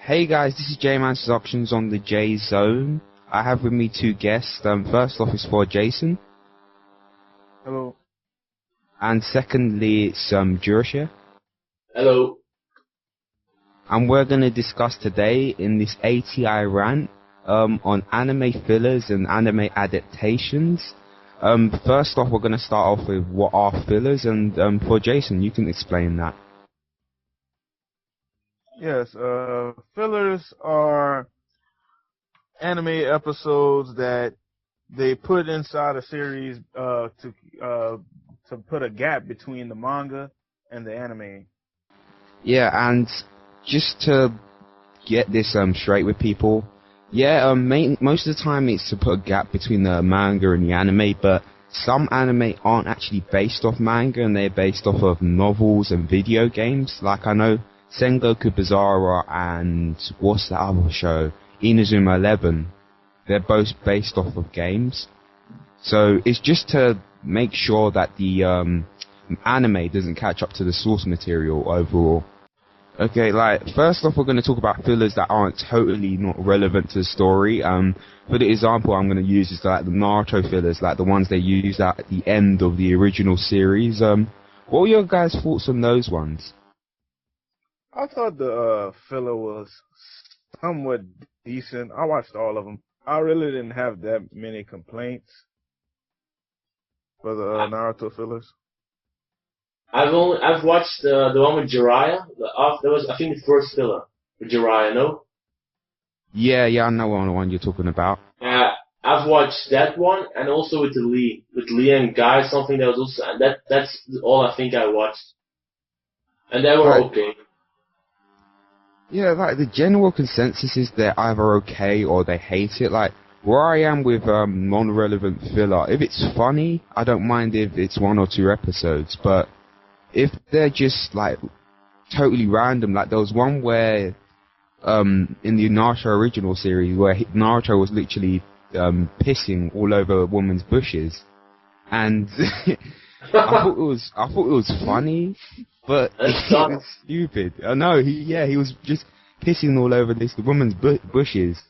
Hey guys, this is J-Man Seductions on the J Zone. I have with me two guests. First off is fojason. Hello. And secondly, it's jorishae. Hello. And we're going to discuss today in this ATI rant on anime fillers and anime adaptations. First off, we're going to start off with what are fillers, and fojason, you can explain that. Yes, fillers are anime episodes that they put inside a series to put a gap between the manga and the anime. Yeah, and just to get this straight with people, most of the time it's to put a gap between the manga and the anime, but some anime aren't actually based off manga and they're based off of novels and video games. Like I know Sengoku Bizarre and what's the other show? Inazuma 11. They're both based off of games. So it's just to make sure that the anime doesn't catch up to the source material overall. Okay, first off we're going to talk about fillers that aren't totally not relevant to the story. For the example I'm going to use is like the Naruto fillers, like the ones they use at the end of the original series. What were your guys' thoughts on those ones? I thought the filler was somewhat decent. I watched all of them. I really didn't have that many complaints for the Naruto fillers. I've watched the one with Jiraiya. That was, I think, the first filler with Jiraiya. No. Yeah, I know the one you're talking about. I've watched that one, and also with Lee and Guy, something that was also that's all I think I watched, and they were okay. Yeah, like the general consensus is they're either okay or they hate it. Like where I am with non-relevant filler, if it's funny, I don't mind if it's 1 or 2 episodes. But if they're just like totally random, like there was one where in the Naruto original series where Naruto was literally pissing all over a woman's bushes, and I thought it was funny. But it was stupid. I know, he was just pissing all over this woman's bushes.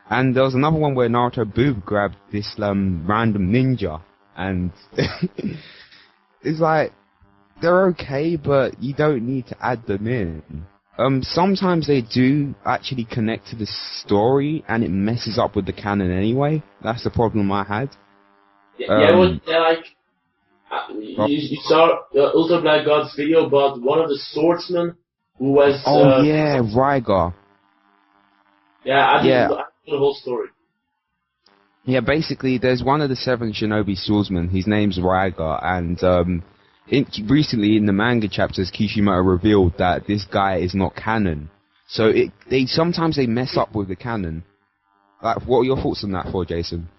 And there was another one where Naruto boob grabbed this random ninja. And it's like, they're okay, but you don't need to add them in. Sometimes they do actually connect to the story, and it messes up with the canon anyway. That's the problem I had. You saw Ultra Black God's video about one of the swordsmen who was... Raigar. I didn't know the whole story. Yeah, basically, there's one of the 7 shinobi swordsmen. His name's Raigar, and recently in the manga chapters, Kishimoto revealed that this guy is not canon. So sometimes they mess up with the canon. Like, what are your thoughts on that, fojason?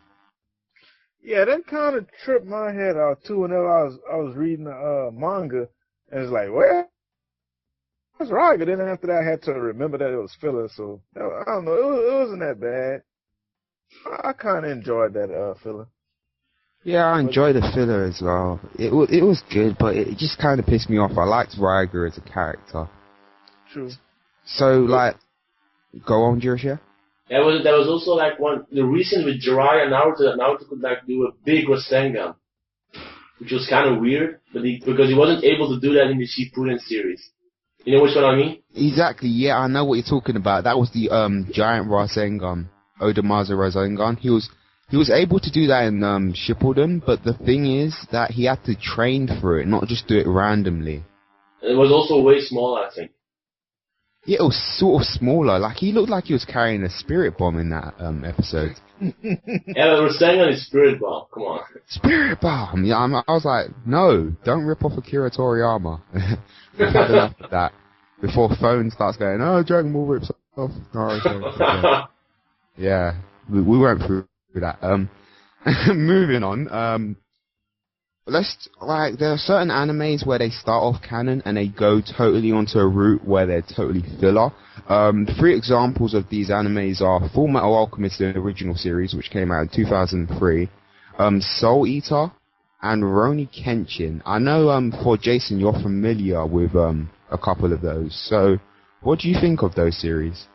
Yeah, that kind of tripped my head out too. Whenever I was reading the manga, and it's like, well, that's right. But then after that, I had to remember that it was filler. So I don't know. It wasn't that bad. I kind of enjoyed that filler. Yeah, I enjoyed the filler as well. It was good, but it just kind of pissed me off. I liked Raigar as a character. True. So go on, jorishae. There was also the reason with Jiraiya and Naruto could do a big Rasengan, which was kind of weird, but because he wasn't able to do that in the Shippuden series. You know which one I mean? Exactly. Yeah, I know what you're talking about. That was the giant Rasengan, Odamazu Rasengan. He was able to do that in Shippuden, but the thing is that he had to train for it, not just do it randomly. It was also way smaller, I think. Yeah, it was sort of smaller. Like, he looked like he was carrying a spirit bomb in that episode. Yeah, the Rasengan is spirit bomb. Come on. Spirit bomb! Yeah, I was like, no, don't rip off Akira Toriyama. We've had enough of that. Before phone starts going, oh, Dragon Ball rips off Naruto. Yeah, we went through that. Moving on. There are certain animes where they start off canon and they go totally onto a route where they're totally filler. 3 examples of these animes are Full Metal Alchemist, the original series, which came out in 2003, Soul Eater, and Rurouni Kenshin. I know fojason, you're familiar with a couple of those. So, what do you think of those series?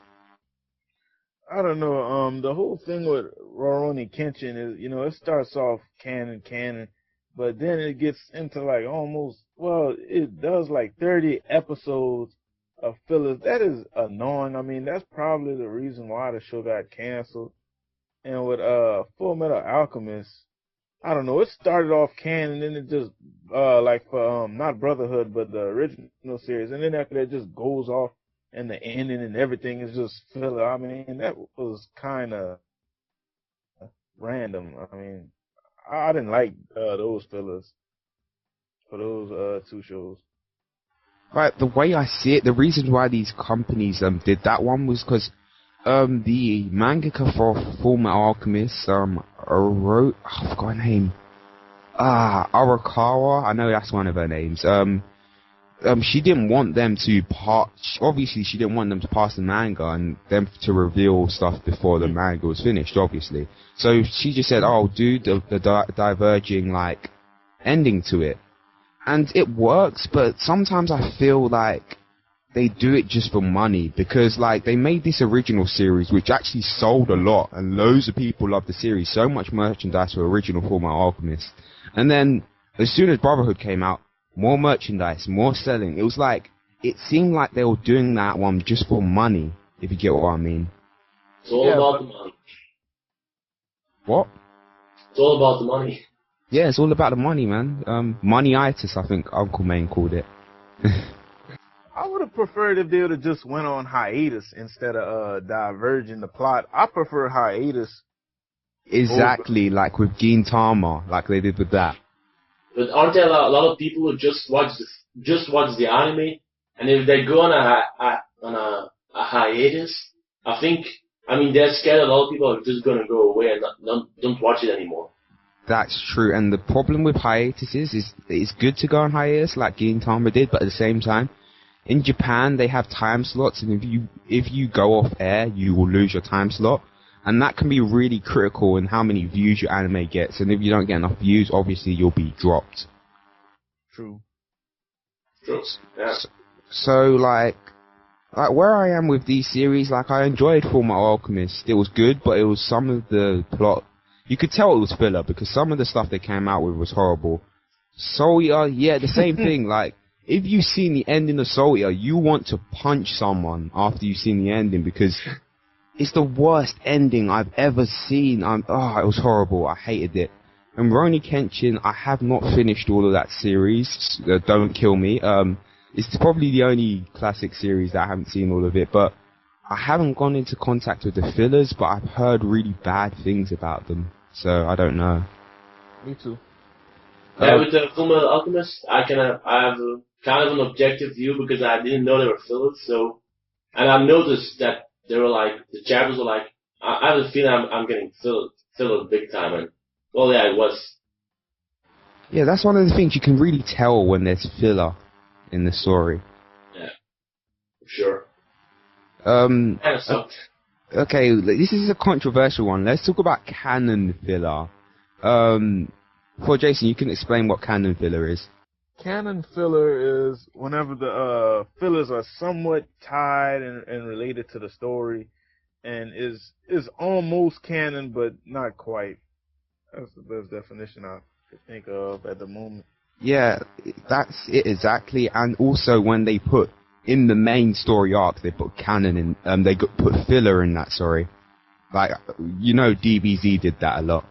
I don't know. The whole thing with Rurouni Kenshin is, it starts off canon, but then it gets into like almost, well, it does like 30 episodes of fillers. That is annoying. I mean, that's probably the reason why the show got canceled. And with Full Metal Alchemist, I don't know. It started off canon, and then it just like for not Brotherhood, but the original series, and then after that, it just goes off, and the ending and everything is just filler. I mean, that was kind of random. I mean, I didn't like those fillers for those two shows. Right, the way I see it, the reason why these companies did that one was because the mangaka for Fullmetal Alchemist wrote, I forgot her name, Arakawa, I know that's one of her names. She didn't want them to obviously she didn't want them to pass the manga and them to reveal stuff before the manga was finished, obviously. So she just said, oh, do the diverging, like, ending to it. And it works, but sometimes I feel like they do it just for money, because, like, they made this original series which actually sold a lot, and loads of people loved the series, so much merchandise for original Fullmetal Alchemist. And then, as soon as Brotherhood came out, more merchandise, more selling. It was like, it seemed like they were doing that one just for money, if you get what I mean. It's all about the money. What? It's all about the money. Yeah, it's all about the money, man. Money-itis, I think Uncle Maine called it. I would have preferred if they would have just went on hiatus instead of diverging the plot. I prefer hiatus. Exactly, like with Gintama, like they did with that. But aren't there a lot of people who just watch the anime, and if they go on a hiatus, I mean they're scared a lot of people are just gonna go away and don't watch it anymore. That's true, and the problem with hiatuses is it's good to go on hiatus like Gintama did, but at the same time, in Japan they have time slots, and if you go off air, you will lose your time slot. And that can be really critical in how many views your anime gets. And if you don't get enough views, obviously you'll be dropped. True. Yeah. So like where I am with these series, like I enjoyed Fullmetal Alchemist. It was good, but it was some of the plot. You could tell it was filler because some of the stuff they came out with was horrible. Soul Eater, yeah, the same thing. Like, if you've seen the ending of Soul Eater, you want to punch someone after you've seen the ending because it's the worst ending I've ever seen. It was horrible. I hated it. And Rurouni Kenshin, I have not finished all of that series. Don't kill me. It's probably the only classic series that I haven't seen all of it. But I haven't gone into contact with the fillers, but I've heard really bad things about them. So I don't know. Me too. Yeah, with the Fullmetal Alchemist, I have a kind of an objective view because I didn't know they were fillers. So, and I noticed that they were like, the chapters were like, I have a feeling I'm getting filled big time, and well, yeah, it was. Yeah, that's one of the things you can really tell when there's filler in the story. Yeah, for sure. Kind of sucked. Okay, this is a controversial one. Let's talk about canon filler. For Jason, you can explain what canon filler is. Canon filler is whenever the fillers are somewhat tied and related to the story, and is almost canon but not quite. That's the best definition I could think of at the moment. Yeah, that's it exactly. And also when they put in the main story arc, they put canon in. They put filler in that. Sorry, like DBZ did that a lot.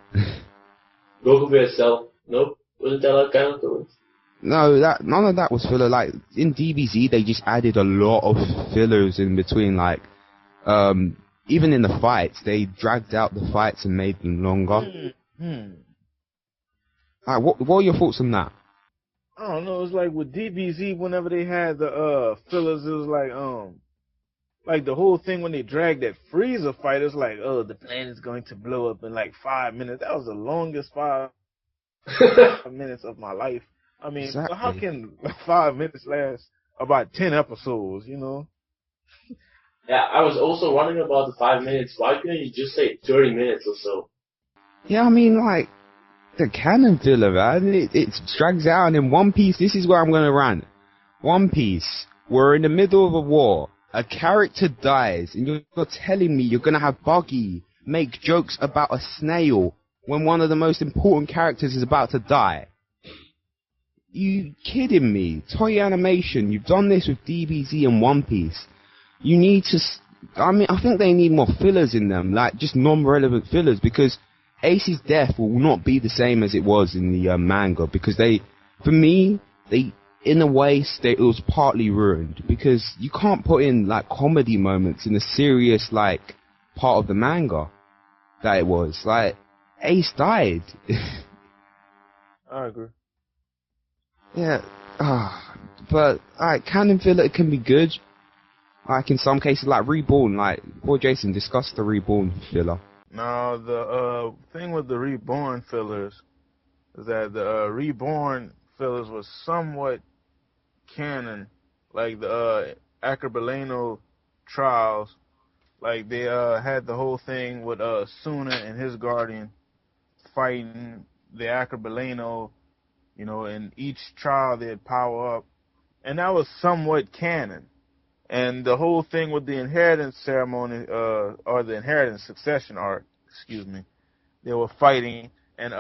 Goku vs. Cell. Nope, wasn't that a canon filler? No, none of that was filler. Like in DBZ, they just added a lot of fillers in between. Like, even in the fights, they dragged out the fights and made them longer. What are your thoughts on that? I don't know. It's like with DBZ, whenever they had the fillers, it was like the whole thing when they dragged that Frieza fight. It's like, the planet's going to blow up in like 5 minutes. That was the longest 5 minutes of my life. I mean, exactly. How can 5 minutes last about 10 episodes, Yeah, I was also wondering about the 5 minutes. Why couldn't you just say 30 minutes or so? Yeah, I mean, like, the canon filler, man, it drags out, and in One Piece, this is where I'm going to rant. One Piece, we're in the middle of a war, a character dies, and you're telling me you're gonna have Buggy make jokes about a snail when one of the most important characters is about to die? You kidding me? Toei Animation, you've done this with DBZ and One Piece. You need to... I mean, I think they need more fillers in them, like just non-relevant fillers, because Ace's death will not be the same as it was in the manga, because for me, in a way, it was partly ruined, because you can't put in, like, comedy moments in the serious, like, part of the manga that it was. Like, Ace died. I agree. Yeah, but, like, canon filler can be good. Like, in some cases, like, Reborn, like, poor Jason discussed the Reborn filler. Now, the thing with the Reborn fillers is that the Reborn fillers was somewhat canon, like the Acrobaleno trials. Like, they had the whole thing with Suna and his guardian fighting the Acrobaleno, you know, in each trial they'd power up, and that was somewhat canon. And the whole thing with the inheritance ceremony, or the inheritance succession arc, excuse me, they were fighting, and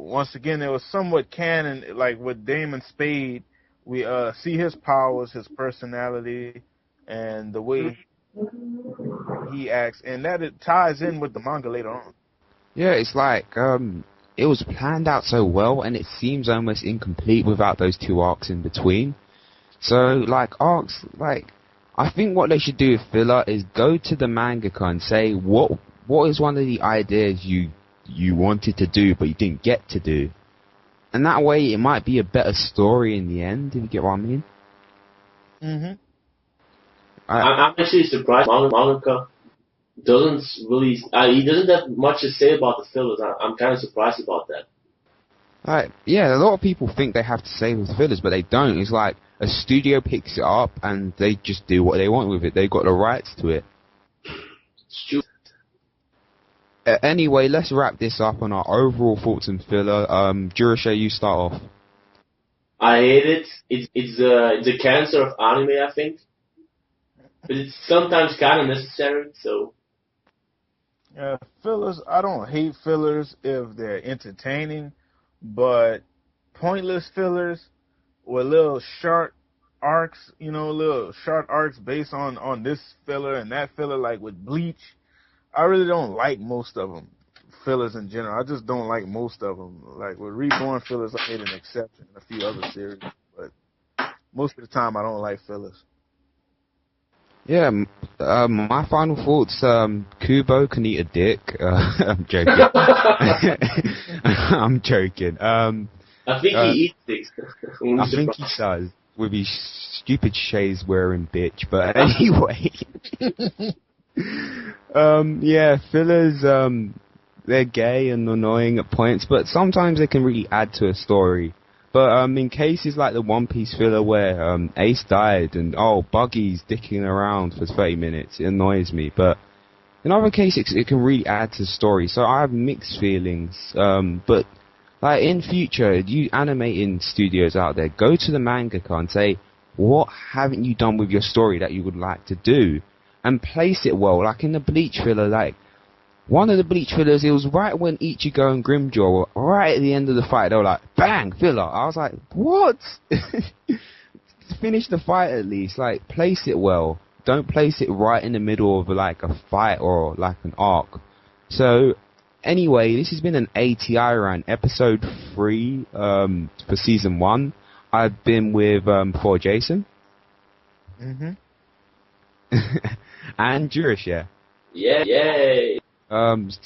once again, there was somewhat canon, like with Damon Spade, we see his powers, his personality, and the way he acts, and that it ties in with the manga later on. Yeah, it's like, it was planned out so well, and it seems almost incomplete without those two arcs in between. So, like, arcs, like, I think what they should do with filler is go to the mangaka and say, what is one of the ideas you wanted to do but you didn't get to do? And that way it might be a better story in the end, if you get what I mean. Mm-hmm. I'm actually surprised mangaka doesn't really... he doesn't have much to say about the fillers. I'm kind of surprised about that. Like, yeah, a lot of people think they have to say with fillers, but they don't. It's like a studio picks it up and they just do what they want with it. They've got the rights to it. Stupid. Anyway, let's wrap this up on our overall thoughts on filler. Jorishae, you start off. I hate it. It's a cancer of anime, I think. But it's sometimes kind of necessary, so... Fillers, I don't hate fillers if they're entertaining, but pointless fillers with little short arcs, you know, little short arcs based on this filler and that filler, like with Bleach, I really don't like most of them. Fillers in general, I just don't like most of them. Like with Reborn fillers, I made an exception in a few other series, but most of the time I don't like fillers. Yeah, my final thoughts, Kubo can eat a dick. I'm joking. I'm joking. I think he eats things. I think he does, with his stupid shades wearing bitch, but anyway. Yeah, fillers, they're gay and annoying at points, but sometimes they can really add to a story. But in cases like the One Piece filler where Ace died and Buggy's dicking around for 30 minutes, it annoys me. But in other cases, it can really add to the story. So I have mixed feelings. But like in future, you animating studios out there, go to the mangaka and say, what haven't you done with your story that you would like to do? And place it well. Like in the Bleach filler, like one of the Bleach fillers, it was right when Ichigo and Grimjaw were right at the end of the fight. They were like, bang, filler. I was like, what? Finish the fight at least. Like, place it well. Don't place it right in the middle of like a fight or like an arc. So, anyway, this has been an ATI rant, episode 3 for season 1. I've been with fojason. Mm-hmm. And Jorishae. Yeah, yay!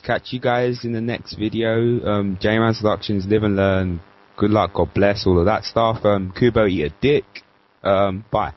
Catch you guys in the next video. J-Man's Productions, live and learn. Good luck, God bless, all of that stuff. Kubo, eat a dick. Bye.